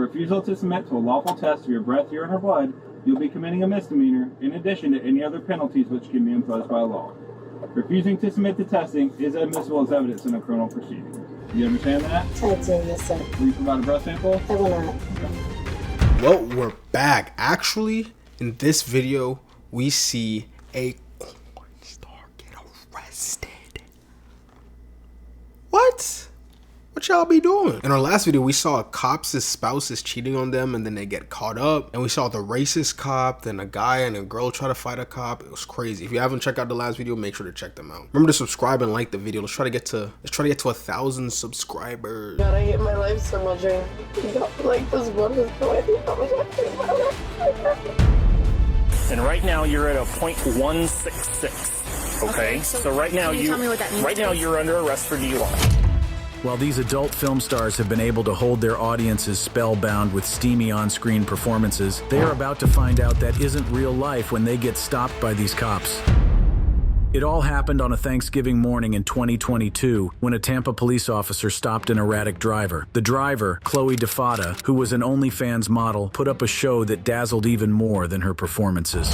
refusal to submit to a lawful test of your breath, urine, or blood, you'll be committing a misdemeanor in addition to any other penalties which can be imposed by law. Refusing to submit to testing is admissible as evidence in a criminal proceeding. Do you understand that? I do, yes, sir. Will you provide a breath sample? I will not. Well, we're back. Actually, in this video, we see a porn star get arrested. What? What y'all be doing? In our last video, we saw a cop's spouse is cheating on them and then they get caught up. And we saw the racist cop, then a guy and a girl try to fight a cop. It was crazy. If you haven't checked out the last video, make sure to check them out. Remember to subscribe and like the video. Let's try to get to 1,000 subscribers. God, I hate my life so much. Like this one is going And right now you're at a .166. Okay, so right now you're under arrest for DUI. While these adult film stars have been able to hold their audiences spellbound with steamy on-screen performances, they are about to find out that isn't real life when they get stopped by these cops. It all happened on a Thanksgiving morning in 2022 when a Tampa police officer stopped an erratic driver. The driver, Chloe DeFada, who was an OnlyFans model, put up a show that dazzled even more than her performances.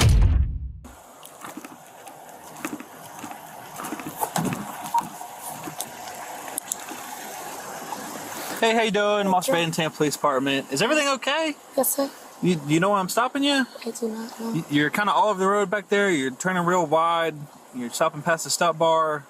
Hey, how you doing? I'm Officer Baden, Tampa Police Department. Is everything okay? Yes, sir. You know why I'm stopping you? I do not know. You're kind of all over the road back there. You're turning real wide. You're stopping past the stop bar.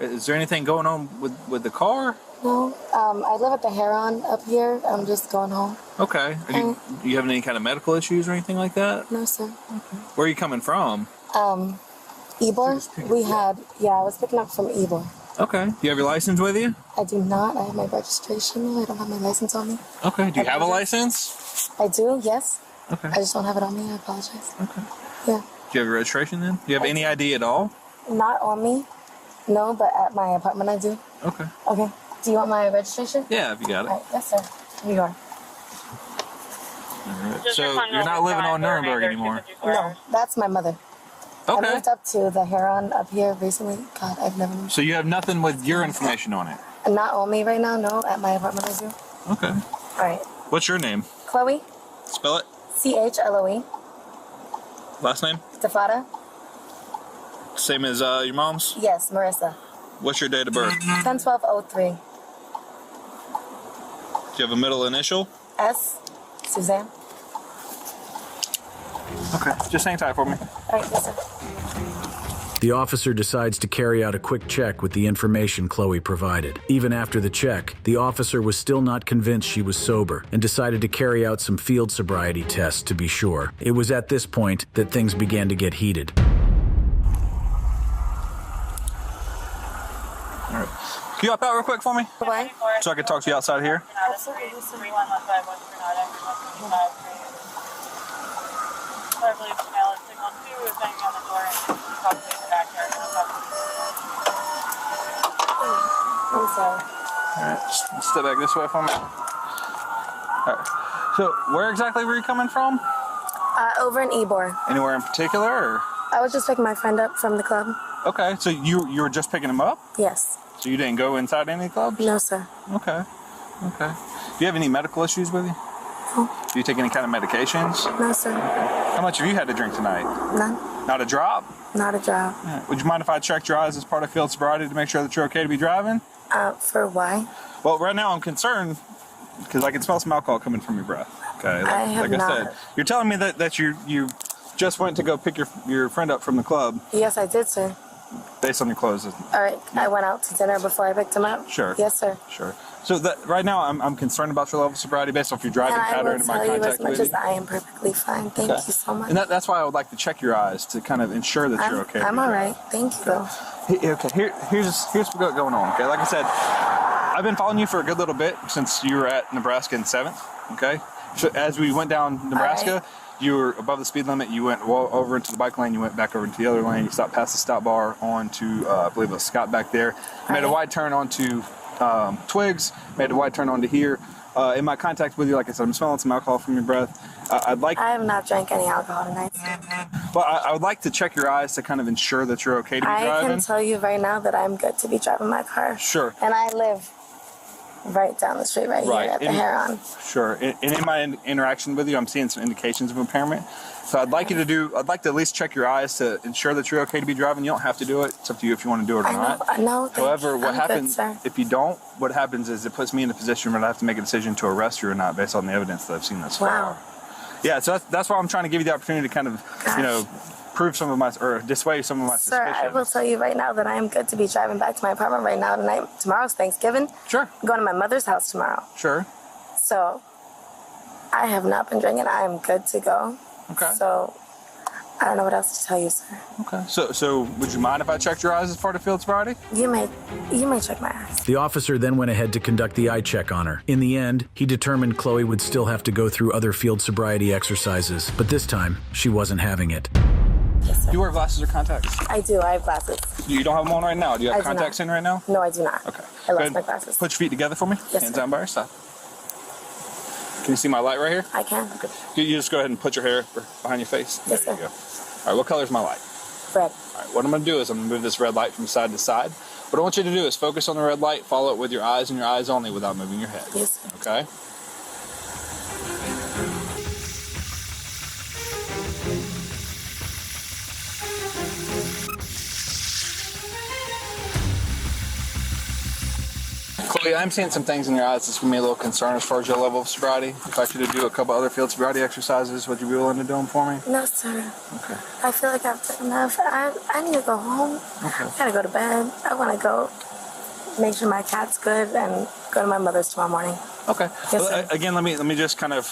Is there anything going on with the car? No. I live at the Heron up here. I'm just going home. Okay. Do you have any kind of medical issues or anything like that? No, sir. Okay. Where are you coming from? Ybor. I was picking up from Ybor. Okay. Do you have your license with you? I do not. I have my registration. I don't have my license on me. Okay. Do you have a license? I do, yes. Okay. I just don't have it on me. I apologize. Okay. Yeah. Do you have your registration then? Do you have any ID at all? Not on me. No, but at my apartment I do. Okay. Okay. Do you want my registration? Yeah, if you got it. All right. Yes, sir. Here you are. All right. So you're not living on Nuremberg anymore? No, that's my mother. Okay. I moved up to the Heron up here recently. God, I've never moved. So you have nothing with your information on it? Not on me right now, no. At my apartment I do. Okay. All right. What's your name? Chloe. Spell it. CHLOE. Last name? DeFada. Same as your mom's? Yes, Marissa. What's your date of birth? 10/12/03. Do you have a middle initial? S. Suzanne. Okay. Just hang tight for me. All right, yes, sir. The officer decides to carry out a quick check with the information Chloe provided. Even after the check, the officer was still not convinced she was sober and decided to carry out some field sobriety tests to be sure. It was at this point that things began to get heated. All right. Can you hop out real quick for me? Why? So I can talk to you outside here? I'm sorry. Alright, just step back this way for me. Alright. So, where exactly were you coming from? Over in Ybor. Anywhere in particular, or? I was just picking my friend up from the club. Okay, so you were just picking him up? Yes. So you didn't go inside any clubs? No, sir. Okay. Okay. Do you have any medical issues with you? No. Do you take any kind of medications? No, sir. How much have you had to drink tonight? None. Not a drop? Not a job. Yeah. Would you mind if I checked your eyes as part of field sobriety to make sure that you're okay to be driving? For why? Well, right now I'm concerned because I can smell some alcohol coming from your breath. Okay, I said, you're telling me that you just went to go pick your friend up from the club. Yes, I did, sir. Based on your clothes. All right. I went out to dinner before I picked him up. Sure. Yes, sir. Sure. So right now I'm concerned about your level of sobriety based off your driving pattern and my contact and I will tell you as much with you. as I am perfectly fine. Thank you so much. And that's why I would like to check your eyes to kind of ensure that you're okay. I'm all right. Thank you, though. Okay. Here's what's going on. Okay. Like I said, I've been following you for a good little bit since you were at Nebraska in 7th. Okay. So as we went down Nebraska, you were above the speed limit. You went over into the bike lane. You went back over into the other lane. You stopped past the stop bar onto, I believe it was Scott back there. Made a wide turn onto Twigs. Made a wide turn onto here. In my contact with you, like I said, I'm smelling some alcohol from your breath. I have not drank any alcohol tonight. Well, I would like to check your eyes to kind of ensure that you're okay to be driving. I can tell you right now that I'm good to be driving my car. Sure. And I live right down the street, right here at the Heron. Sure. And in my interaction with you, I'm seeing some indications of impairment. So I'd like you to I'd like to at least check your eyes to ensure that you're okay to be driving. You don't have to do it. It's up to you if you want to do it or not. No, However, what happens if you don't, what happens is it puts me in a position where I have to make a decision to arrest you or not based on the evidence that I've seen thus far. Yeah, so that's why I'm trying to give you the opportunity to kind of, prove some of my, or dissuade some of my suspicions. Sir, I will tell you right now that I am good to be driving back to my apartment right now tonight. Tomorrow's Thanksgiving. Sure. I'm going to my mother's house tomorrow. Sure. So, I have not been drinking. I am good to go. Okay. So, I don't know what else to tell you, sir. Okay. So would you mind if I checked your eyes as part of field sobriety? You may check my eyes. The officer then went ahead to conduct the eye check on her. In the end, he determined Chloe would still have to go through other field sobriety exercises, but this time, she wasn't having it. Yes, sir. Do you wear glasses or contacts? I do. I have glasses. You don't have them on right now? Do you have contacts in right now? No, I do not. Okay. I lost my glasses. Put your feet together for me. Yes, Hands sir. down by your side. Can you see my light right here? I can. Okay. You just go ahead and put your hair behind your face. Yes, there sir. you go. All right, what color is my light? Red. All right, what I'm going to do is I'm going to move this red light from side to side. What I want you to do is focus on the red light, follow it with your eyes and your eyes only without moving your head. Yes, sir. Okay? Chloe, I'm seeing some things in your eyes that's going to be a little concern as far as your level of sobriety. If I could do a couple other field sobriety exercises, would you be willing to do them for me? No, sir. Okay. I feel like I've done enough. I need to go home. Okay. I gotta go to bed. I want to go make sure my cat's good and go to my mother's tomorrow morning. Okay. Yes, Well, sir. again, let me just kind of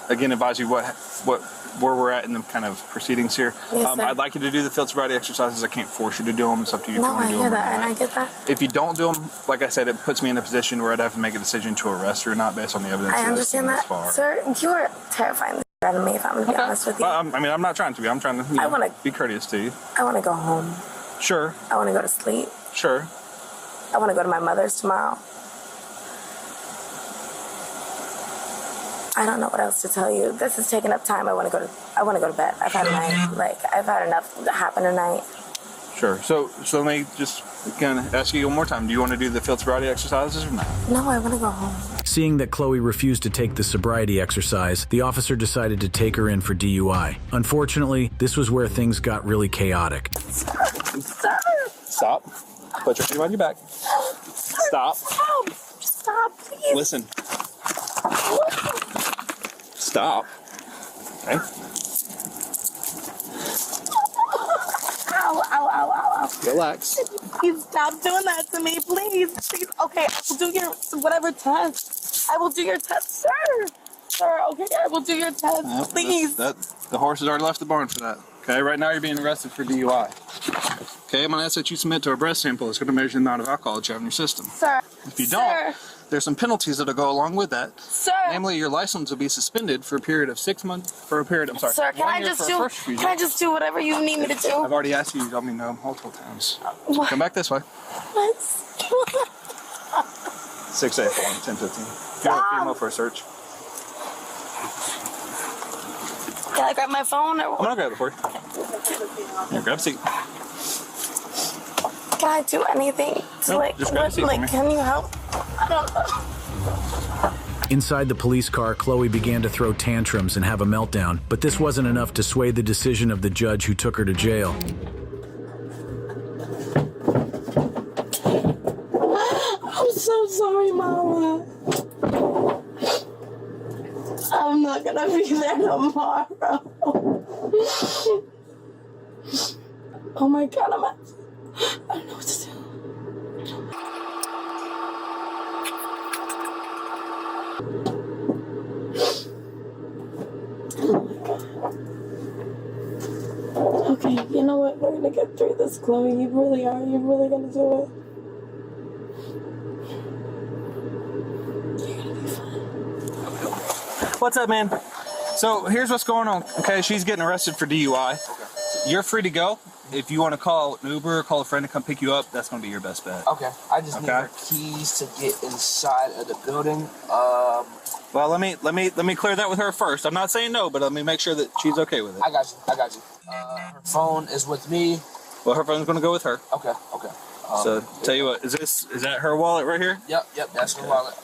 again advise you where we're at in the kind of proceedings here. Yes, sir. I'd like you to do the field sobriety exercises. I can't force you to do them. It's up to you if No, you want I to do hear them. that, or and not. I get that. If you don't do them, like I said, it puts me in a position where I'd have to make a decision to arrest you or not based on the evidence. I understand I've seen that. thus far. Sir, you are terrifying the shit out of me, if I'm going to be honest with you. Well, I mean, I'm not trying to be. I'm trying to I wanna- be courteous to you. I want to go home. Sure. I want to go to sleep. Sure. I want to go to my mother's tomorrow. I don't know what else to tell you. This is taking up time. I want to go to bed. I've had a night. I've had enough happen tonight. Sure. So let me just kind of ask you one more time. Do you want to do the field sobriety exercises or not? No, I want to go home. Seeing that Chloe refused to take the sobriety exercise, the officer decided to take her in for DUI. Unfortunately, this was where things got really chaotic. Sir. Stop. Put your feet on your back. Stop. Stop, please. Listen. Stop. Okay. Ow, ow, ow, ow, ow. Relax. Please stop doing that to me, please. Please. Okay, I will do your whatever test. I will do your test, sir. Sir, okay, I will do your test, Nope, please. the horse has already left the barn for that. Okay, right now you're being arrested for DUI. Okay, I'm going to ask that you submit to a breath sample. It's going to measure the amount of alcohol that you have in your system. Sir. If you don't, there's some penalties that'll go along with that. Sir. Namely, your license will be suspended for a period of 6 months, Sir, can I just do whatever you need me to do? I've already asked you to tell me no multiple times. What? Come back this way. What? 6A form, 1015. You're a female for a search. Can I grab my phone or I'm going to grab it for you. Here, grab a seat. can I do anything to Nope, just grab a seat for me. can you help? I don't know. Inside the police car, Chloe began to throw tantrums and have a meltdown, but this wasn't enough to sway the decision of the judge who took her to jail. I'm so sorry, Mama. I'm not gonna be there tomorrow. Oh my God, I don't know what to do. Okay, you know what? We're gonna get through this, Chloe. You really are. You're really gonna do it. You're gonna be fine. What's up, man? So here's what's going on. Okay, she's getting arrested for DUI. You're free to go. If you want to call an Uber or call a friend to come pick you up, that's going to be your best bet. Okay, I just need her keys to get inside of the building. Well, let me clear that with her first. I'm not saying no, but let me make sure that she's okay with it. I got you. Her phone is with me. Well, her phone's going to go with her. Okay. So tell you what, is that her wallet right here? Yep, that's her wallet.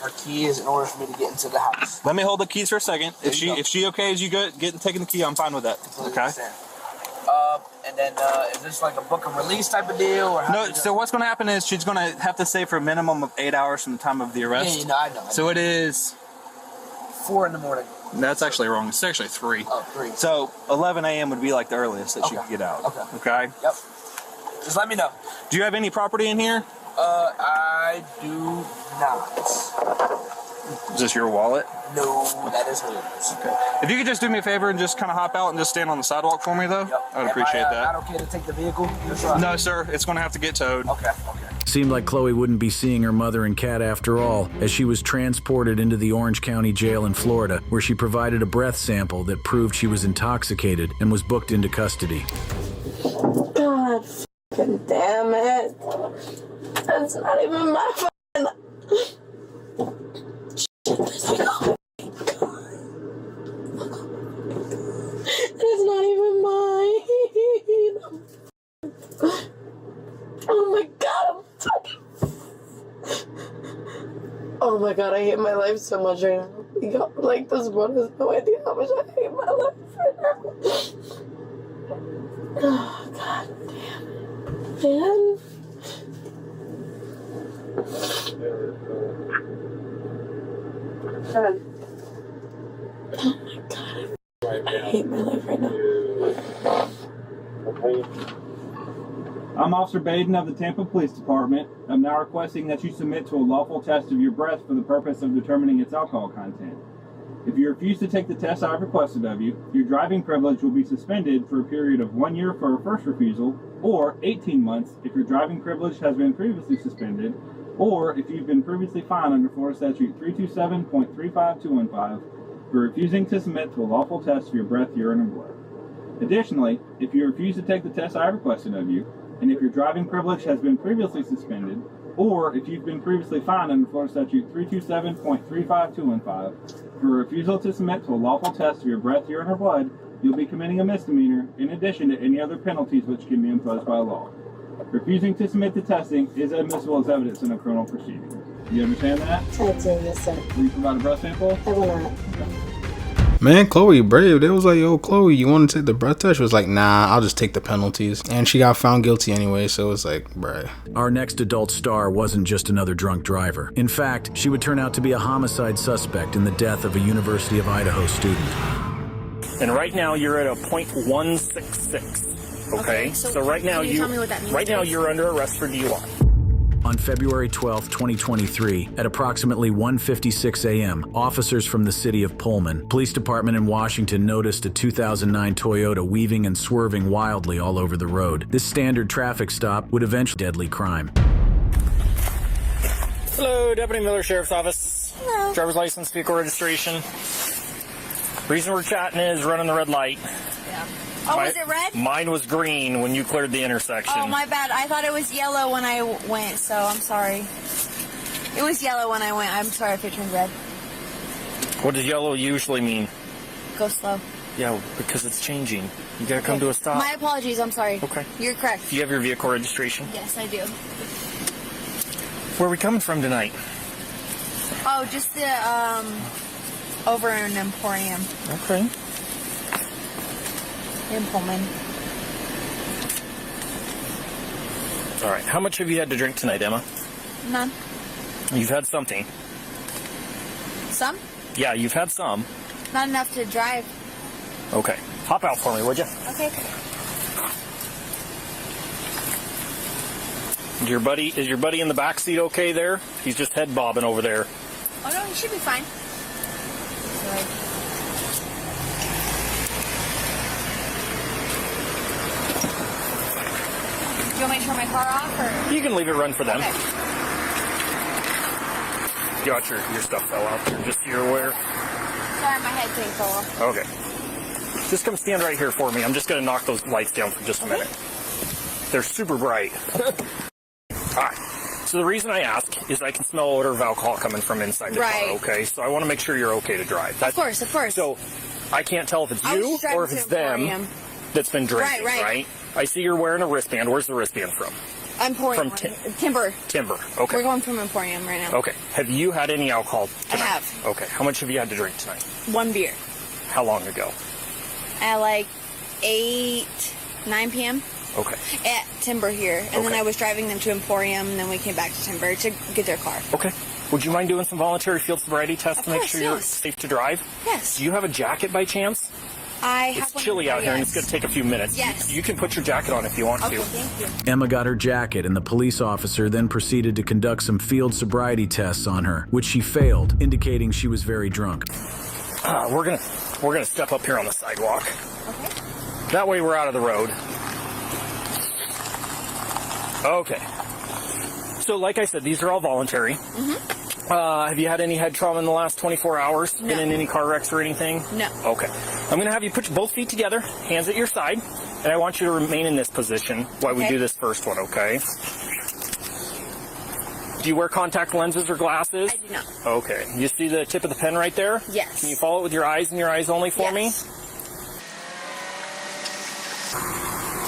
Her key is in order for me to get into the house. Let me hold the keys for a second. If she okay as you taking the key, I'm fine with that. Okay. And then is this like a book and release type of deal? Or how No. So what's going to happen is she's going to have to stay for a minimum of 8 hours from the time of the arrest. Yeah, I know. So it is 4 in the morning. That's actually wrong. It's actually 3. Oh, 3. So 11 a.m. would be like the earliest that she could get out. Okay. Yep. Just let me know. Do you have any property in here? I do not. Is this your wallet? No, that is hers. Okay. If you could just do me a favor and just kind of hop out and just stand on the sidewalk for me, though, I would appreciate that. Not okay to take the vehicle? No, sir. It's going to have to get towed. Okay. Seemed like Chloe wouldn't be seeing her mother and cat after all, as she was transported into the Orange County Jail in Florida, where she provided a breath sample that proved she was intoxicated and was booked into custody. God fucking damn it. That's not even my fault. It's not even mine. Oh my god, I'm fucking. Oh my god, I hate my life so much right now. Like, this one has no idea how much I hate my life right now. Oh god damn it. Man. God. Oh my god. I hate my life right now. I'm Officer Baden of the Tampa Police Department. I'm now requesting that you submit to a lawful test of your breath for the purpose of determining its alcohol content. If you refuse to take the test I have requested of you, your driving privilege will be suspended for a period of 1 year for a first refusal, or 18 months if your driving privilege has been previously suspended, or if you've been previously fined under Florida Statute 327.35215 for refusing to submit to a lawful test of your breath, urine, and blood. Additionally, if you refuse to take the test I have requested of you, and if your driving privilege has been previously suspended, or if you've been previously fined under Florida Statute 327.35215 for refusal to submit to a lawful test of your breath, urine, or blood, you'll be committing a misdemeanor in addition to any other penalties which can be imposed by law. Refusing to submit to testing is admissible as evidence in a criminal proceeding. Do you understand that? I do, yes sir. Will you provide a breath sample? I will not. Man, Chloe brave. They was like, yo, Chloe, you want to take the breath test? She was like, nah, I'll just take the penalties. And she got found guilty anyway, so it was like, bruh. Our next adult star wasn't just another drunk driver. In fact, she would turn out to be a homicide suspect in the death of a University of Idaho student. And right now you're at a .166. Okay, so right now you're under arrest for DUI. On February 12, 2023, at approximately 1:56 a.m., officers from the city of Pullman, police department in Washington, noticed a 2009 Toyota weaving and swerving wildly all over the road. This standard traffic stop would eventually deadly crime. Hello, Deputy Miller, Sheriff's Office. Hello. Driver's license, vehicle registration. Reason we're chatting is running the red light. Yeah. Oh, was it red? Mine was green when you cleared the intersection. Oh, my bad. I thought it was yellow when I went, so I'm sorry. It was yellow when I went. I'm sorry if it turned red. What does yellow usually mean? Go slow. Yeah, because it's changing. You gotta come to a stop. My apologies. I'm sorry. Okay. You're correct. Do you have your vehicle registration? Yes, I do. Where are we coming from tonight? Oh, just the, over in Emporium. Okay. In Pullman. All right. How much have you had to drink tonight, Emma? None. You've had something. Some? Yeah, you've had some. Not enough to drive. Okay. Hop out for me, would you? Okay. Is your buddy in the back seat okay there? He's just head bobbing over there. Oh, no, he should be fine. Sorry. Do you want me to turn my car off, or? You can leave it run for them. Okay. Got your stuff fell out there, just so you're aware. Sorry, my head thing fell off. Okay. Just come stand right here for me. I'm just going to knock those lights down for just a minute. They're super bright. Alright. So the reason I ask is I can smell odor of alcohol coming from inside the car, okay? So I want to make sure you're okay to drive. Of course. So I can't tell if it's you or if it's them that's been drinking, right? I see you're wearing a wristband. Where's the wristband from? Emporium. Timber. Timber. Okay. We're going from Emporium right now. Okay. Have you had any alcohol tonight? I have. Okay. How much have you had to drink tonight? 1 beer. How long ago? At like 9 p.m. Okay. At Timber here. And then I was driving them to Emporium, and then we came back to Timber to get their car. Okay. Would you mind doing some voluntary field sobriety tests to make sure you're safe to drive? Yes. Do you have a jacket by chance? I have It's chilly out here and it's going to take a few minutes. Yes. You can put your jacket on if you want Okay, to. thank you. Emma got her jacket, and the police officer then proceeded to conduct some field sobriety tests on her, which she failed, indicating she was very drunk. We're gonna step up here on the sidewalk. Okay. That way we're out of the road. Okay. So like I said, these are all voluntary. Mm-hmm. Have you had any head trauma in the last 24 hours? No. Been in any car wrecks or anything? No. Okay. I'm going to have you put both feet together, hands at your side, and I want you to remain in this position while we do this first one, okay? Do you wear contact lenses or glasses? I do not. Okay. You see the tip of the pen right there? Yes. Can you follow it with your eyes and your eyes only for me?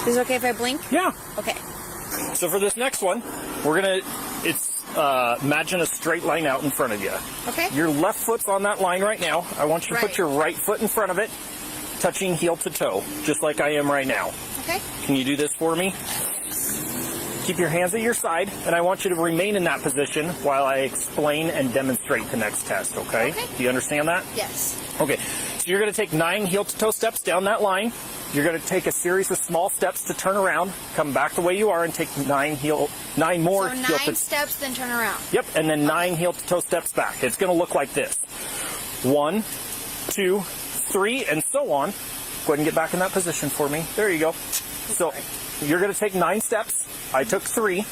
Is it okay if I blink? Yeah. Okay. So for this next one, imagine a straight line out in front of you. Okay. Your left foot's on that line right now. I want you to put your right foot in front of it, touching heel to toe, just like I am right now. Okay. Can you do this for me? Keep your hands at your side, and I want you to remain in that position while I explain and demonstrate the next test, okay? Okay. Do you understand that? Yes. Okay. So you're going to take 9 heel-to-toe steps down that line. You're going to take a series of small steps to turn around, come back the way you are, and take 9 more So heel-to-toe 9 steps, then turn around. Yep, and then 9 heel-to-toe steps back. It's going to look like this. 1, 2, 3, and so on. Go ahead and get back in that position for me. There you go. So you're going to take 9 steps. I took 3.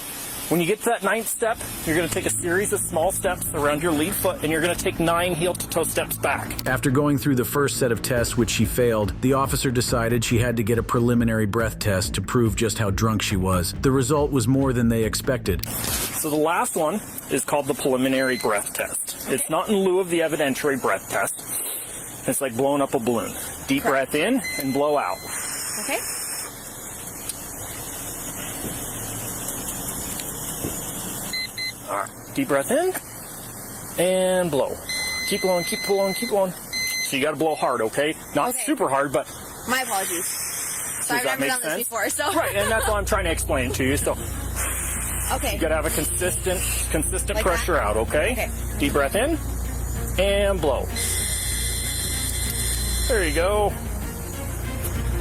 When you get to that 9th step, you're going to take a series of small steps around your lead foot, and you're going to take 9 heel-to-toe steps back. After going through the first set of tests, which she failed, the officer decided she had to get a preliminary breath test to prove just how drunk she was. The result was more than they expected. So the last one is called the preliminary breath test. It's not in lieu of the evidentiary breath test. It's like blowing up a balloon. Deep breath in and blow out. Okay. All right. Deep breath in and blow. Keep blowing, keep blowing, keep blowing. So you got to blow hard, okay? Not super hard, but... My apologies. So I've never done this before, so... Right, and that's why I'm trying to explain it to you. So Okay. you got to have a consistent Like pressure that? out, okay? Okay. Deep breath in and blow. There you go.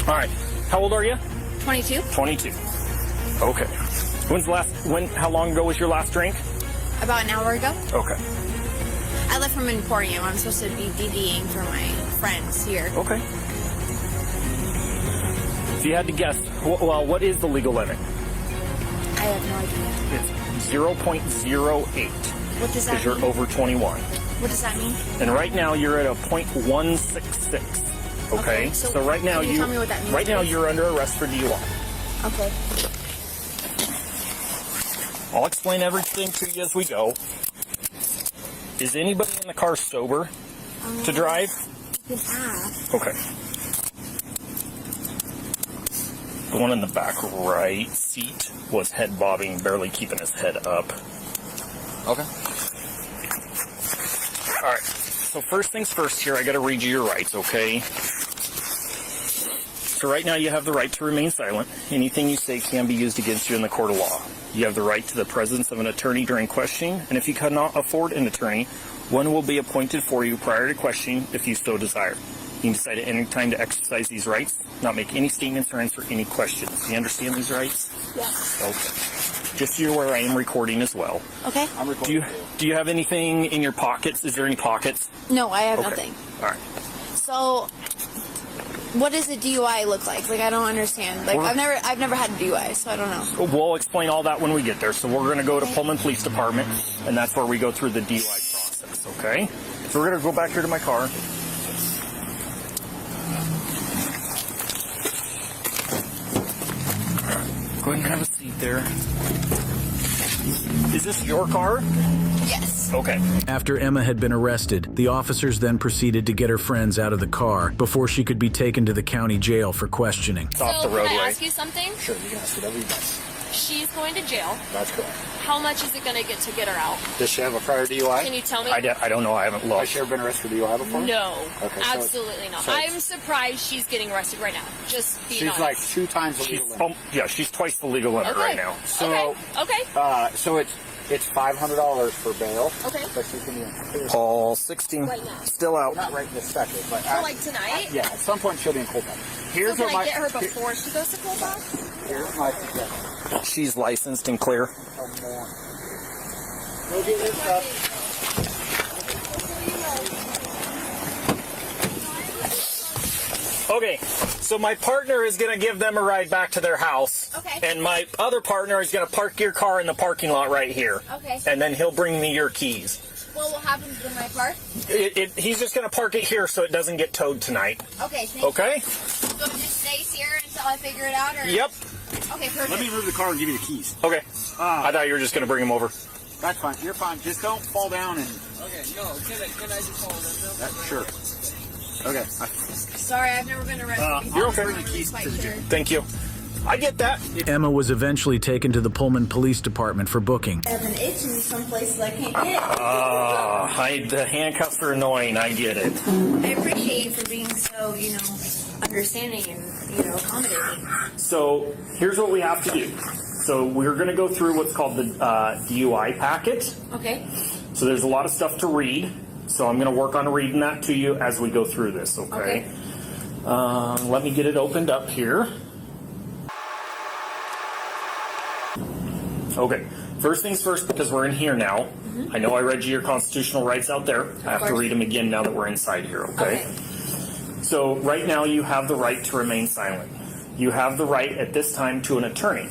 All right. How old are you? 22. 22. Okay. How long ago was your last drink? About an hour ago. Okay. I left from Emporium. I'm supposed to be DDing for my friends here. Okay. If you had to guess, what is the legal limit? I have no idea. It's 0.08. What does that because you're mean? over 21. What does that mean? And right now you're at a 0.166. Okay? so right now can you tell me what that means, right now please? you're under arrest for DUI. Okay. I'll explain everything to you as we go. Is anybody in the car sober to drive? You can ask. Okay. The one in the back right seat was head bobbing, barely keeping his head up. Okay. All right. So first things first here, I got to read you your rights, okay? So right now you have the right to remain silent. Anything you say can be used against you in the court of law. You have the right to the presence of an attorney during questioning, and if you cannot afford an attorney, one will be appointed for you prior to questioning if you so desire. You can decide at any time to exercise these rights, not make any statements or answer any questions. Do you understand these rights? Yes. Okay. Just so you're aware, I am recording as well. Okay. I'm recording. Do you have anything in your pockets? Is there any pockets? No, I have Okay. nothing. All right. So, what does a DUI look like? Like, I don't understand. Like, I've never had a DUI, so I don't know. We'll explain all that when we get there. So we're going to go to Pullman Police Department, and that's where we go through the DUI process, okay? So we're going to go back here to my car. Go ahead and have a seat there. Is this your car? Yes. Okay. After Emma had been arrested, the officers then proceeded to get her friends out of the car before she could be taken to the county jail for questioning. It's off the roadway. Can I ask you something? Sure, you can ask whatever you want. she's going to jail. That's correct. How much is it going to get her out? Does she have a prior DUI? Can you tell me? I don't know. I haven't looked. Has she ever been arrested for DUI before? No, Okay, absolutely not. I'm surprised she's getting arrested right now. Just being She's honest. like 2 times the legal limit. Yeah, she's twice the legal limit Okay. right now. So, okay. So it's $500 for bail. Okay. But you can be All 16. Right now. Still out. not right this second, but So like tonight? yeah, at some point she'll be in court. Here's So can what I get her before she goes to Coldback? Here's my suggestion. She's licensed and clear. Come on. Go get this stuff. Okay, so my partner is going to give them a ride back to their house. Okay. And my other partner is going to park your car in the parking lot right here. Okay. And then he'll bring me your keys. Well, what happens to my car? He's just going to park it here so it doesn't get towed tonight. Okay, thank Okay? you. So it just stays here until I figure it out? Or? Yep. Okay, perfect. Let me move the car and give you the keys. Okay. I thought you were just going to bring him over. That's fine. You're fine. Just don't fall down and. Okay, no, can I just follow them though? Sure. Okay. Sorry, I've never been arrested. You're okay. I'm really quite sure. Thank you. I get that. Emma was eventually taken to the Pullman Police Department for booking. I have an itch in some places I can't get. The handcuffs are annoying. I get it. I appreciate you for being so, understanding and, accommodating. So here's what we have to do. So we're going to go through what's called the DUI packet. Okay. So there's a lot of stuff to read. So I'm going to work on reading that to you as we go through this, okay? Let me get it opened up here. Okay, first things first, because we're in here now. I know I read you your constitutional rights out there. I have to read them again now that we're inside here, okay? So right now you have the right to remain silent. You have the right at this time to an attorney.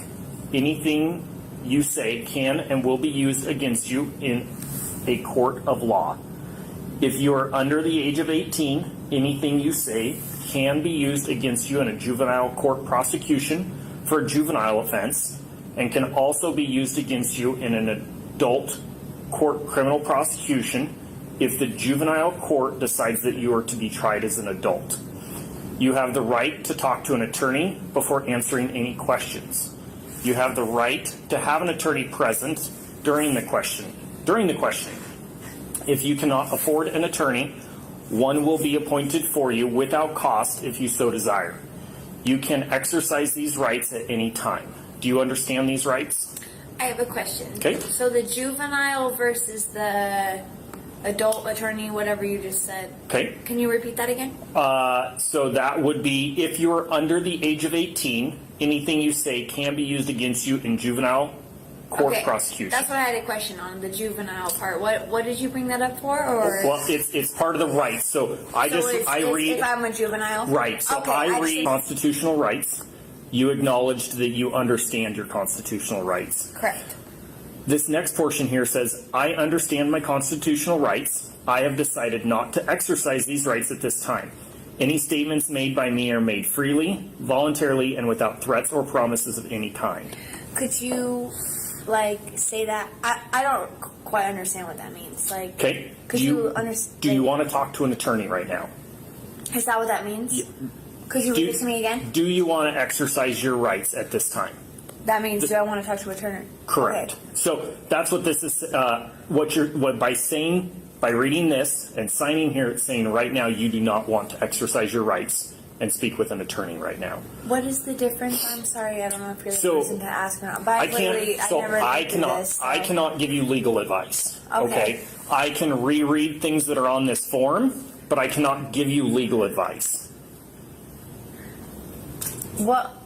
Anything you say can and will be used against you in a court of law. If you are under the age of 18, anything you say can be used against you in a juvenile court prosecution for a juvenile offense, and can also be used against you in an adult court criminal prosecution if the juvenile court decides that you are to be tried as an adult. You have the right to talk to an attorney before answering any questions. You have the right to have an attorney present during the questioning. If you cannot afford an attorney, one will be appointed for you without cost if you so desire. You can exercise these rights at any time. Do you understand these rights? I have a question. Okay. So the juvenile versus the adult attorney, whatever you just said. Okay. Can you repeat that again? So that would be if you are under the age of 18, anything you say can be used against you in juvenile court prosecution. That's what I had a question on, the juvenile part. What did you bring that up for? Or Well, it's part of the rights. So I read. If I'm a juvenile. Right. So Okay, I read constitutional rights. You acknowledged that you understand your constitutional rights. Correct. This next portion here says, I understand my constitutional rights. I have decided not to exercise these rights at this time. Any statements made by me are made freely, voluntarily, and without threats or promises of any kind. Could you, say that? I don't quite understand what that means. Okay. Could you understand? Do you want to talk to an attorney right now? Is that what that means? Could you read it to me again? Do you want to exercise your rights at this time? That means, do I want to talk to an attorney? Correct. Okay. So that's what this is. By reading this and signing here, it's saying right now you do not want to exercise your rights and speak with an attorney right now. What is the difference? I'm sorry, I don't know if you're the So, person to ask or not. But I cannot give you legal advice. Okay. I can reread things that are on this form, but I cannot give you legal advice.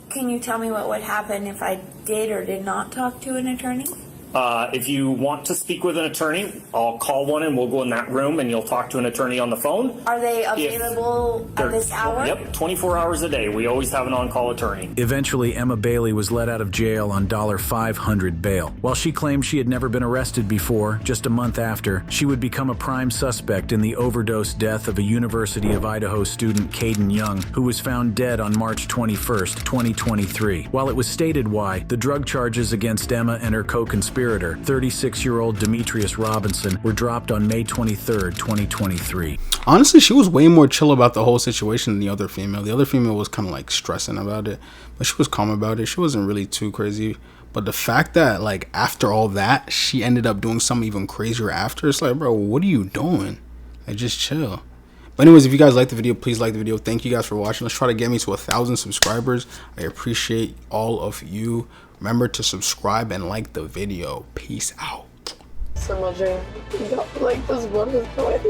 Can you tell me what would happen if I did or did not talk to an attorney? If you want to speak with an attorney, I'll call one and we'll go in that room and you'll talk to an attorney on the phone. Are they available at this hour? Yep, 24 hours a day. We always have an on-call attorney. Eventually, Emma Bailey was let out of jail on $500 bail. While she claimed she had never been arrested before, just a month after, she would become a prime suspect in the overdose death of a University of Idaho student, Caden Young, who was found dead on March 21st, 2023. While it was stated why, the drug charges against Emma and her co-conspirator, 36-year-old Demetrius Robinson, were dropped on May 23rd, 2023. Honestly, she was way more chill about the whole situation than the other female. The other female was kind of stressing about it, but she was calm about it. She wasn't really too crazy. But the fact that like after all that, she ended up doing something even crazier after, it's like, bro, what are you doing? Like, just chill. But anyways, if you guys like the video, please like the video. Thank you guys for watching. Let's try to get me to 1,000 subscribers. I appreciate all of you. Remember to subscribe and like the video. Peace out. So much, like this one is going.